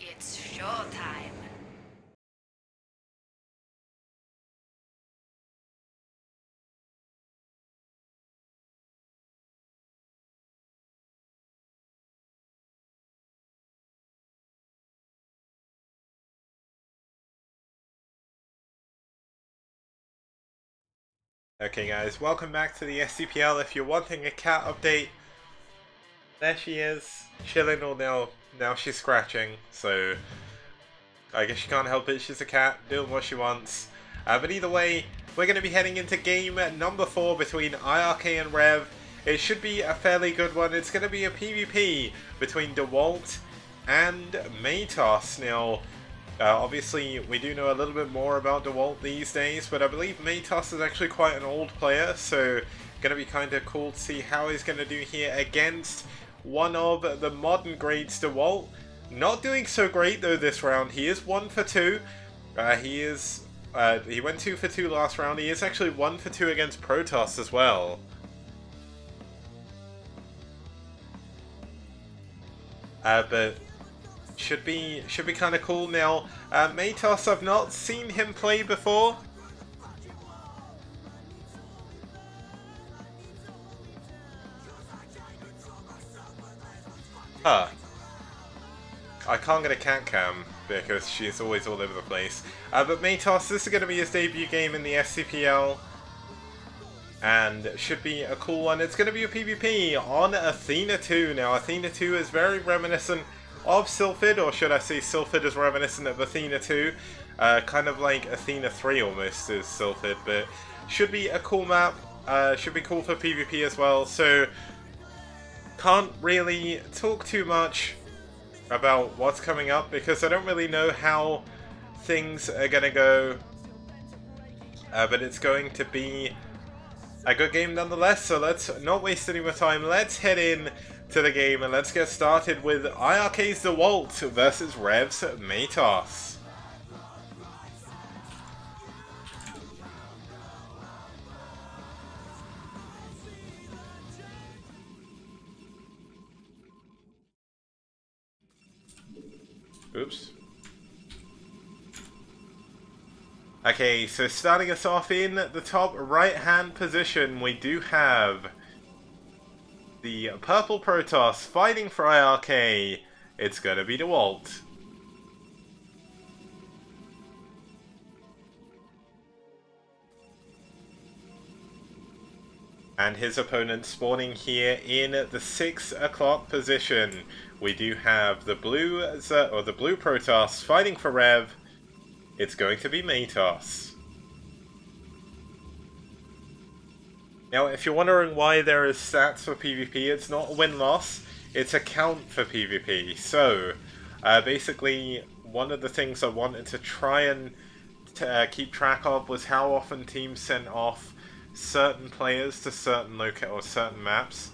It's showtime. Okay guys, welcome back to the STPL. If you're wanting a cat update, there she is, chilling, or now she's scratching, so I guess she can't help it, she's a cat, doing what she wants. But either way, we're going to be heading into game number 4 between iRk and ReV. It should be a fairly good one. It's going to be a PvP between Dewalt and Maytoss. Now, obviously, we do know a little bit more about Dewalt these days, but I believe Maytoss is actually quite an old player, so going to be kind of cool to see how he's going to do here against one of the modern greats, Dewalt. Not doing so great though this round. He is 1 for 2. He went 2 for 2 last round. He is actually 1 for 2 against Protoss as well. But should be kind of cool. Now, Maytoss, I've not seen him play before. Huh. I can't get a cat cam because she's always all over the place. But Maytoss, this is going to be his debut game in the STPL. And should be a cool one. It's going to be a PvP on Athena 2. Now, Athena 2 is very reminiscent of Sylphid, or should I say Sylphid is reminiscent of Athena 2. Kind of like Athena 3 almost is Sylphid, but should be a cool map. Should be cool for PvP as well. So, can't really talk too much about what's coming up because I don't really know how things are going to go. But it's going to be a good game nonetheless, so let's not waste any more time. Let's head in to the game and let's get started with iRk's Dewalt versus ReV's Maytoss. Oops. Okay, so starting us off in the top right-hand position, we do have the purple Protoss fighting for iRk. It's gonna be Dewalt. And his opponent spawning here in the 6 o'clock position. We do have the blue Protoss fighting for ReV. It's going to be Maytoss. Now, if you're wondering why there is stats for PvP, it's not a win-loss, it's a count for PvP. So, basically, one of the things I wanted to try and keep track of was how often teams sent off certain players to certain certain maps.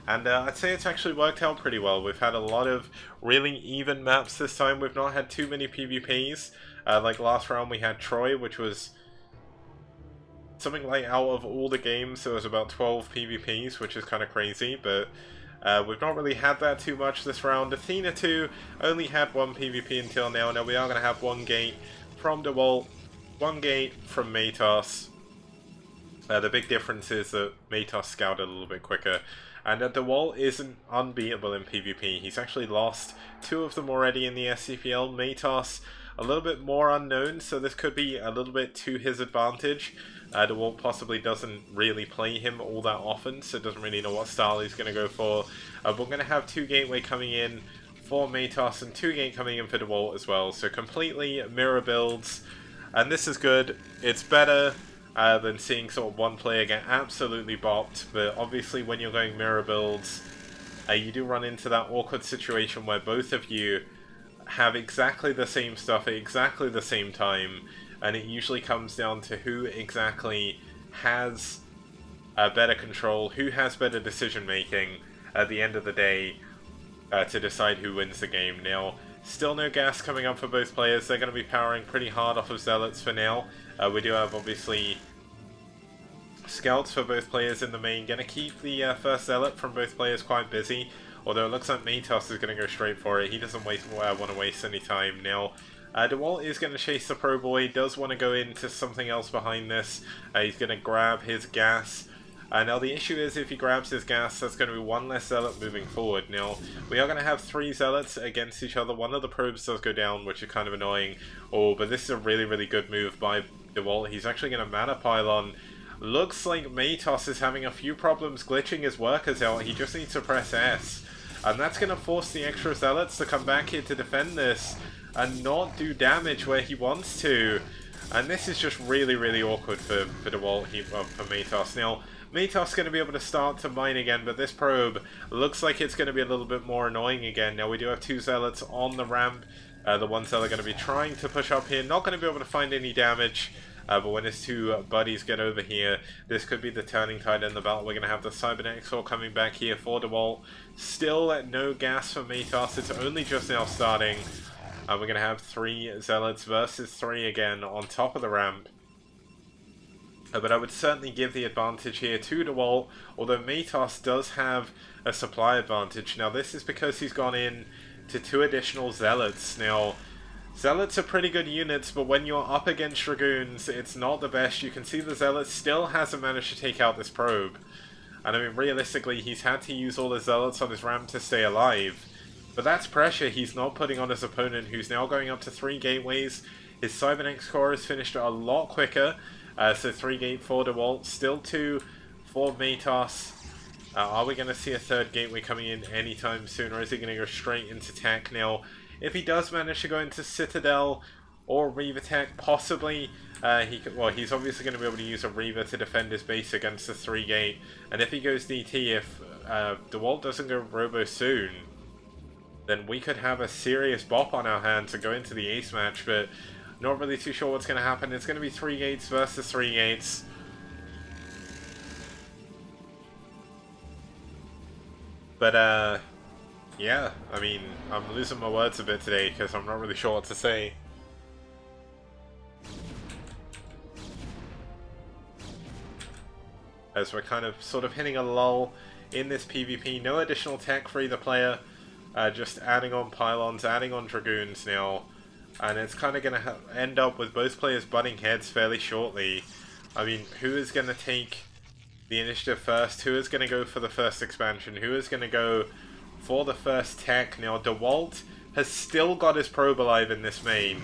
And I'd say it's actually worked out pretty well. We've had a lot of really even maps this time. We've not had too many PvPs. Like last round we had Troy, which was something like out of all the games there was about 12 PvPs, which is kind of crazy, but we've not really had that too much this round. Athena 2 only had 1 PvP until now. Now we are going to have 1 gate from Dewalt, 1 gate from Maytoss. The big difference is that Maytoss scouted a little bit quicker. And Dewalt isn't unbeatable in PvP. He's actually lost 2 of them already in the STPL. Maytoss a little bit more unknown, so this could be a little bit to his advantage. Dewalt possibly doesn't really play him all that often, so doesn't really know what style he's going to go for. But we're going to have 2 gateway coming in for Maytoss and 2 gate coming in for Dewalt as well. So completely mirror builds, and this is good. It's better than seeing sort of one player get absolutely bopped, but obviously when you're going mirror builds, you do run into that awkward situation where both of you have exactly the same stuff at exactly the same time, and it usually comes down to who exactly has better control, who has better decision making at the end of the day to decide who wins the game. Now, still no gas coming up for both players. They're going to be powering pretty hard off of Zealots for now. We do have, obviously, Scouts for both players in the main. Going to keep the first Zealot from both players quite busy. Although it looks like Maytoss is going to go straight for it. He doesn't want to waste any time. Now, Dewalt is going to chase the Pro Boy. Does want to go into something else behind this. He's going to grab his gas. Now the issue is if he grabs his gas, that's going to be one less zealot moving forward. Now, we are going to have 3 zealots against each other. One of the probes does go down, which is kind of annoying. Oh, but this is a really, really good move by Dewalt. He's actually going to mana pylon. Looks like Maytoss is having a few problems glitching his workers out. He just needs to press S. And that's going to force the extra zealots to come back here to defend this and not do damage where he wants to. And this is just really, really awkward for Dewalt, for Maytoss. Now, Maytoss is going to be able to start to mine again, but this probe looks like it's going to be a little bit more annoying again. Now, we do have 2 zealots on the ramp. The one zealot going to be trying to push up here. Not going to be able to find any damage. But when his 2 buddies get over here, this could be the turning tide in the battle. We're going to have the Cybernetics all coming back here for Dewalt. Still no gas for Maytoss. It's only just now starting. We're going to have 3 zealots versus 3 again on top of the ramp. But I would certainly give the advantage here to Dewalt, although Maytoss does have a supply advantage. Now this is because he's gone in to 2 additional zealots. Now, zealots are pretty good units, but when you're up against dragoons, it's not the best. You can see the zealot still hasn't managed to take out this probe. And I mean, realistically, he's had to use all the zealots on his ramp to stay alive. But that's pressure he's not putting on his opponent, who's now going up to 3 gateways. His Cybernetics core is finished a lot quicker. So 3 gate for Dewalt, still 2 for Maytoss. Are we going to see a 3rd gateway coming in anytime soon, or is he going to go straight into tech? Now, if he does manage to go into Citadel or ReV attack, possibly, he's obviously going to be able to use a ReV to defend his base against the 3 gate. And if he goes DT, if Dewalt doesn't go Robo soon, then we could have a serious bop on our hands to go into the ace match, but not really too sure what's going to happen. It's going to be 3 gates versus 3 gates. But, yeah, I mean, I'm losing my words a bit today because I'm not really sure what to say. As we're kind of sort of hitting a lull in this PvP. No additional tech for either player. Just adding on pylons, adding on dragoons now. And it's kind of going to end up with both players butting heads fairly shortly. I mean, who is going to take the initiative first? Who is going to go for the first expansion? Who is going to go for the first tech? Now, Dewalt has still got his probe alive in this main.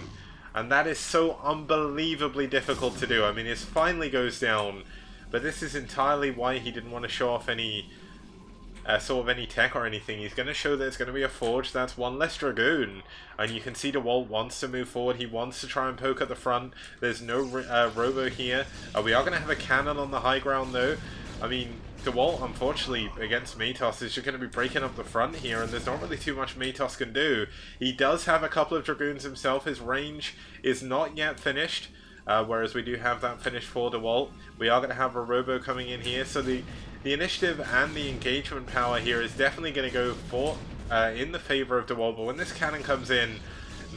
And that is so unbelievably difficult to do. I mean, it finally goes down. But this is entirely why he didn't want to show off any sort of any tech or anything. He's going to show that it's going to be a forge. That's 1 less dragoon. And you can see Dewalt wants to move forward. He wants to try and poke at the front. There's no robo here. We are going to have a cannon on the high ground though. I mean, Dewalt, unfortunately, against Maytoss is just going to be breaking up the front here, and there's not really too much Maytoss can do. He does have a couple of dragoons himself. His range is not yet finished. Whereas we do have that finished for Dewalt. We are going to have a robo coming in here, so the initiative and the engagement power here is definitely going to go for in the favor of Dewalt. But when this cannon comes in,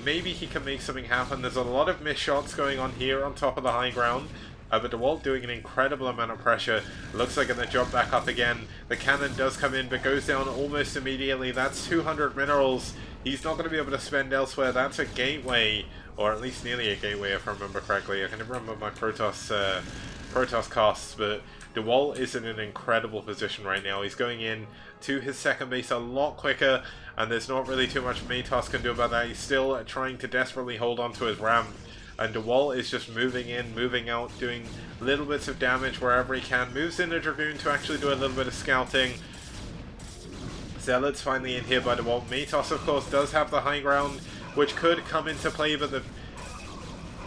maybe he can make something happen. There's a lot of missed shots going on here on top of the high ground. But Dewalt doing an incredible amount of pressure. Looks like going to jump back up again. The cannon does come in, but goes down almost immediately. That's 200 minerals. He's not going to be able to spend elsewhere. That's a gateway, or at least nearly a gateway if I remember correctly. I can never remember my Protoss costs, but Dewalt is in an incredible position right now. He's going in to his second base a lot quicker, and there's not really too much Maytoss can do about that. He's still trying to desperately hold on to his ramp, and Dewalt is just moving in, moving out, doing little bits of damage wherever he can. Moves in a Dragoon to actually do a little bit of scouting. Zealot's finally in here by Dewalt. Maytoss, of course, does have the high ground, which could come into play, but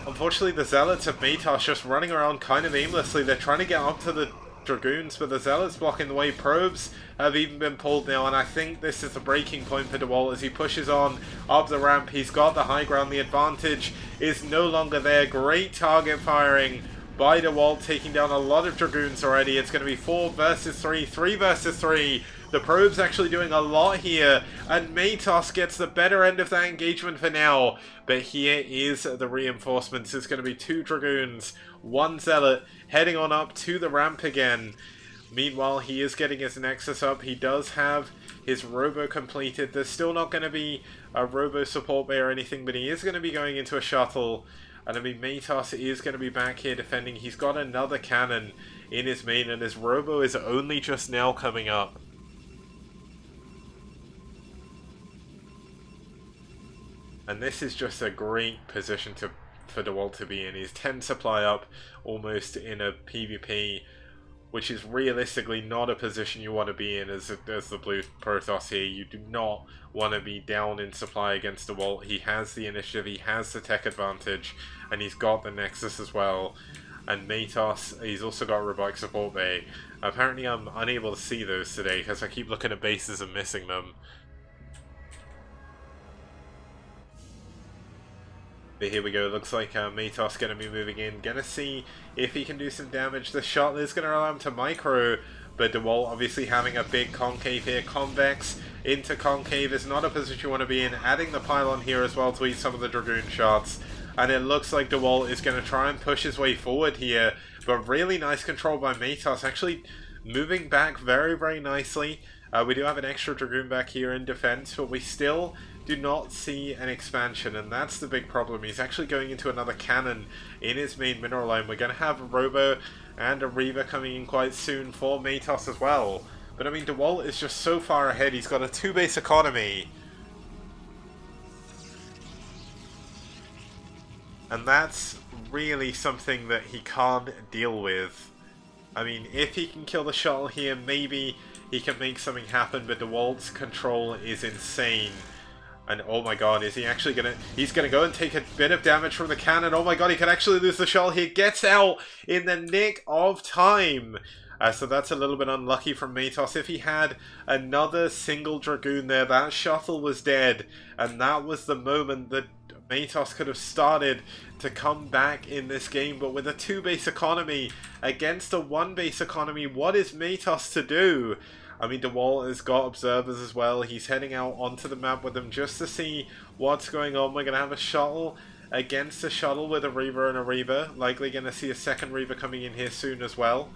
unfortunately the Zealots of Maytoss just running around kind of aimlessly. They're trying to get up to the Dragoons, but the Zealots blocking the way. Probes have even been pulled now, and I think this is the breaking point for Dewalt as he pushes on up the ramp. He's got the high ground. The advantage is no longer there. Great target firing by Dewalt, taking down a lot of Dragoons already. It's going to be 4 versus 3, 3 versus 3. The Probe's actually doing a lot here, and Maytoss gets the better end of that engagement for now. But here is the reinforcements. It's going to be 2 Dragoons, 1 Zealot, heading on up to the ramp again. Meanwhile, he is getting his Nexus up. He does have his robo completed. There's still not going to be a robo support bay or anything, but he is going to be going into a shuttle. And I mean, Maytoss is going to be back here defending. He's got another cannon in his main, and his robo is only just now coming up. And this is just a great position for Dewalt to be in. He's 10 supply up, almost in a PvP, which is realistically not a position you want to be in as the blue Protoss here. You do not want to be down in supply against Dewalt. He has the initiative, he has the tech advantage, and he's got the Nexus as well. And Maytoss, he's also got a robotic support bay. Apparently I'm unable to see those today because I keep looking at bases and missing them. But here we go, looks like Maytoss going to be moving in, going to see if he can do some damage. The shot is going to allow him to micro, but Dewalt obviously having a big concave here. Convex into concave is not a position you want to be in, adding the pylon here as well to eat some of the Dragoon shots. And it looks like Dewalt is going to try and push his way forward here, but really nice control by Maytoss, actually moving back very, very nicely. We do have an extra Dragoon back here in defense, but we still do not see an expansion, and that's the big problem. He's actually going into another cannon in his main mineral line. We're going to have a Robo and a ReV coming in quite soon for Maytoss as well. But I mean, Dewalt is just so far ahead. He's got a 2-base economy. And that's really something that he can't deal with. I mean, if he can kill the shuttle here, maybe he can make something happen, but Dewalt's control is insane. And oh my god, is he actually gonna... He's gonna go and take a bit of damage from the cannon. Oh my god, he could actually lose the shuttle. He gets out in the nick of time. So that's a little bit unlucky from Maytoss. If he had another single Dragoon there, that shuttle was dead. And that was the moment that Maytoss could have started to come back in this game. But with a 2-base economy against a 1-base economy, what is Maytoss to do? I mean, Dewalt has got observers as well. He's heading out onto the map with them just to see what's going on. We're going to have a shuttle against a shuttle with a ReV and a ReV. Likely going to see a second ReV coming in here soon as well.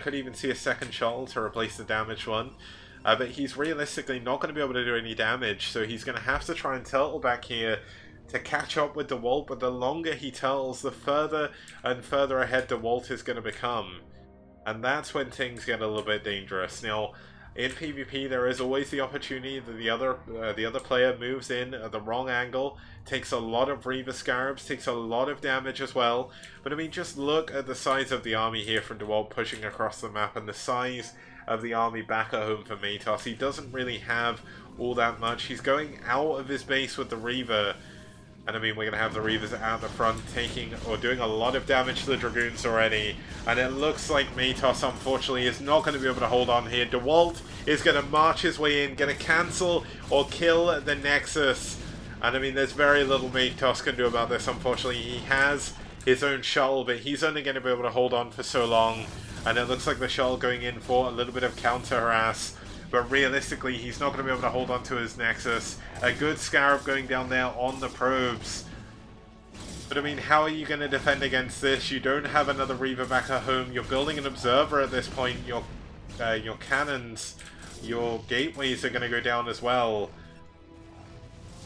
Could even see a second shuttle to replace the damaged one. But he's realistically not going to be able to do any damage, so he's going to have to try and turtle back here to catch up with Dewalt. But the longer he turtles, the further and further ahead Dewalt is going to become. And that's when things get a little bit dangerous. Now, in PvP, there is always the opportunity that the other player moves in at the wrong angle, takes a lot of ReV Scarabs, takes a lot of damage as well. But I mean, just look at the size of the army here from Dewalt pushing across the map, and the size of the army back at home for Maytoss. He doesn't really have all that much. He's going out of his base with the ReV. And I mean, we're going to have the ReVs out the front taking or doing a lot of damage to the Dragoons already. And it looks like Maytoss, unfortunately, is not going to be able to hold on here. Dewalt is going to march his way in, going to cancel or kill the Nexus. And I mean, there's very little Maytoss can do about this, unfortunately. He has his own shuttle, but he's only going to be able to hold on for so long. And it looks like the shuttle going in for a little bit of counter-harass. But realistically, he's not going to be able to hold on to his Nexus. A good Scarab going down there on the probes. But I mean, how are you going to defend against this? You don't have another ReV back at home. You're building an observer at this point. Your cannons, your gateways are going to go down as well.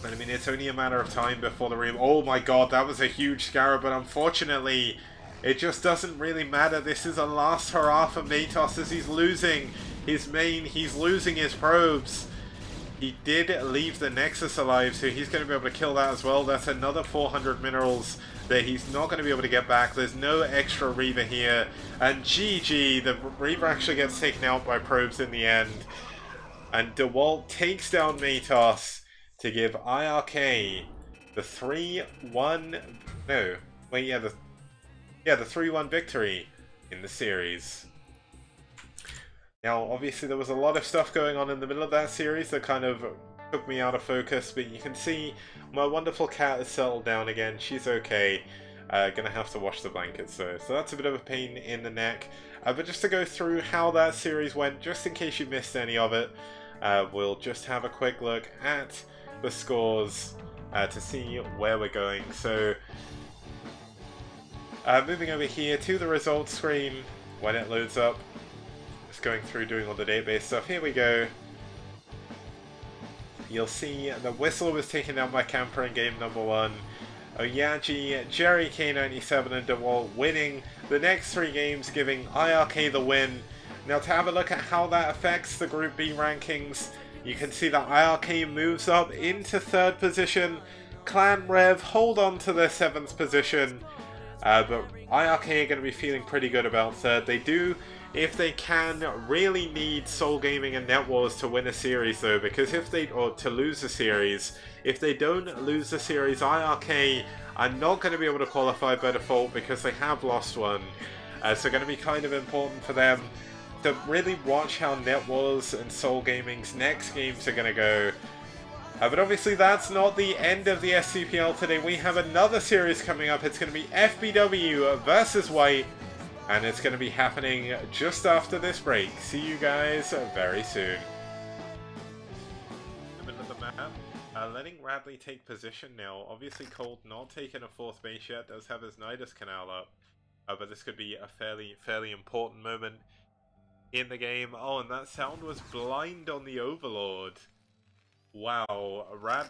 But I mean, it's only a matter of time before the ReV... Oh my god, that was a huge Scarab, but unfortunately, it just doesn't really matter. This is a last hurrah for Maytoss as he's losing his main, he's losing his probes. He did leave the Nexus alive, so he's going to be able to kill that as well. That's another 400 minerals that he's not going to be able to get back. There's no extra ReV here. And GG, the ReV actually gets taken out by probes in the end. And Dewalt takes down Maytoss to give iRk the 3-1... No, wait, yeah, the 3-1 victory in the series. Now, obviously there was a lot of stuff going on in the middle of that series that kind of took me out of focus, but you can see my wonderful cat has settled down again. She's okay. Gonna have to wash the blankets though, so that's a bit of a pain in the neck. But just to go through how that series went, just in case you missed any of it, we'll just have a quick look at the scores to see where we're going. So, moving over here to the results screen when it loads up. Going through doing all the database stuff. Here we go. you'll see the Whistler was taken down by Camper in game number 1. Oyaji, Jerry K97 and Dewalt winning the next 3 games, giving iRk the win. Now to have a look at how that affects the Group B rankings, you can see that iRk moves up into 3rd position. Clan ReV hold on to their 7th position, but iRk are going to be feeling pretty good about 3rd. They do, if they can, really need Soul Gaming and NetWars to win a series though, because if they, or to lose a series, if they don't lose the series, iRk are not going to be able to qualify by default because they have lost one. So going to be kind of important for them to really watch how NetWars and Soul Gaming's next games are going to go. But obviously that's not the end of the STPL today. We have another series coming up. It's going to be FBW versus White, and it's going to be happening just after this break. See you guys very soon. In the middle of the map, letting Radley take position now. Obviously Colt not taking a 4th base yet, does have his Nidus Canal up. But this could be a fairly important moment in the game. Oh, and that sound was blind on the Overlord. Wow, Radley